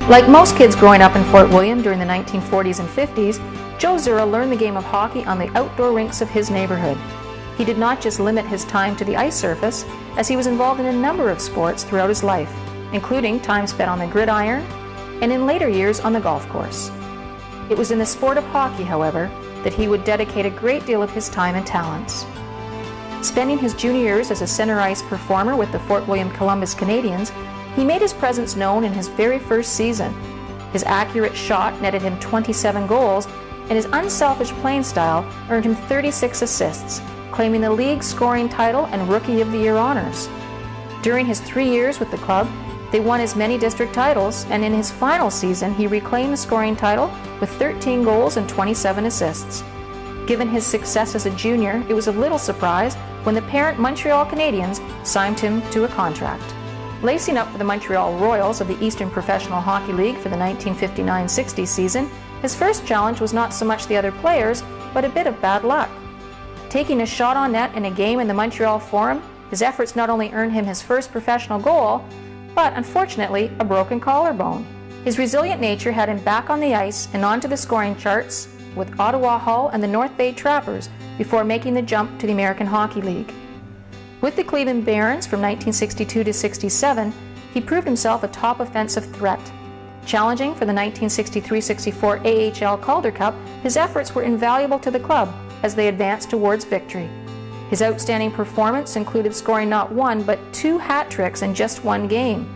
Like most kids growing up in Fort William during the 1940s and 50s, Joe Szura learned the game of hockey on the outdoor rinks of his neighborhood. He did not just limit his time to the ice surface, as he was involved in a number of sports throughout his life, including time spent on the gridiron and in later years on the golf course. It was in the sport of hockey, however, that he would dedicate a great deal of his time and talents. Spending his junior years as a center ice performer with the Fort William Columbus Canadians, he made his presence known in his very first season. His accurate shot netted him 27 goals, and his unselfish playing style earned him 36 assists, claiming the league scoring title and Rookie of the Year honors. During his 3 years with the club, they won as many district titles, and in his final season he reclaimed the scoring title with 13 goals and 27 assists. Given his success as a junior, it was a little surprise when the parent Montreal Canadiens signed him to a contract. Lacing up for the Montreal Royals of the Eastern Professional Hockey League for the 1959-60 season, his first challenge was not so much the other players, but a bit of bad luck. Taking a shot on net in a game in the Montreal Forum, his efforts not only earned him his first professional goal, but unfortunately a broken collarbone. His resilient nature had him back on the ice and onto the scoring charts with Ottawa Hull and the North Bay Trappers before making the jump to the American Hockey League. With the Cleveland Barons from 1962 to 67, he proved himself a top offensive threat. Challenging for the 1963-64 AHL Calder Cup, his efforts were invaluable to the club as they advanced towards victory. His outstanding performance included scoring not one but 2 hat tricks in just one game.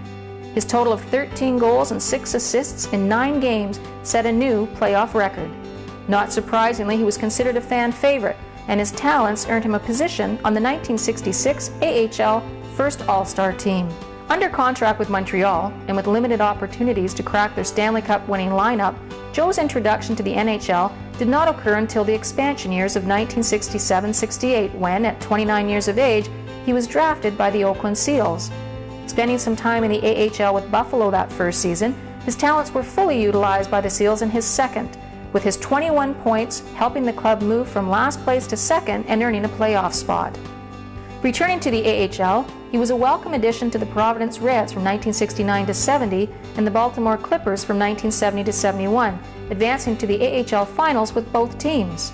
His total of 13 goals and 6 assists in 9 games set a new playoff record. Not surprisingly, he was considered a fan favorite, and his talents earned him a position on the 1966 AHL First All-Star team. Under contract with Montreal, and with limited opportunities to crack their Stanley Cup winning lineup, Joe's introduction to the NHL did not occur until the expansion years of 1967-68, when, at 29 years of age, he was drafted by the Oakland Seals. Spending some time in the AHL with Buffalo that first season, his talents were fully utilized by the Seals in his second, with his 21 points helping the club move from last place to second and earning a playoff spot. Returning to the AHL, he was a welcome addition to the Providence Reds from 1969 to 70 and the Baltimore Clippers from 1970 to 71, advancing to the AHL finals with both teams.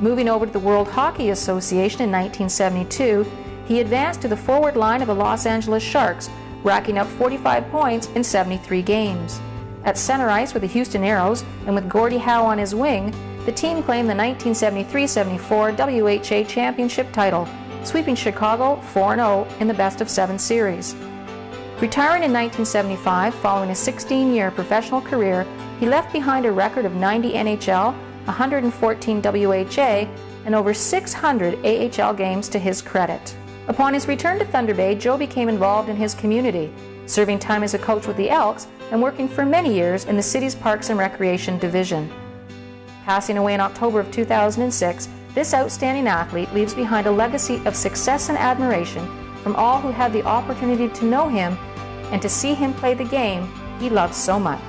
Moving over to the World Hockey Association in 1972, he advanced to the forward line of the Los Angeles Sharks, racking up 45 points in 73 games. At center ice with the Houston Aeros and with Gordie Howe on his wing, the team claimed the 1973-74 WHA championship title, sweeping Chicago 4-0 in the best-of-7 series. Retiring in 1975 following a 16-year professional career, he left behind a record of 90 NHL, 114 WHA, and over 600 AHL games to his credit. Upon his return to Thunder Bay, Joe became involved in his community, serving time as a coach with the Elks and working for many years in the city's Parks and Recreation Division. Passing away in October of 2006, this outstanding athlete leaves behind a legacy of success and admiration from all who had the opportunity to know him and to see him play the game he loved so much.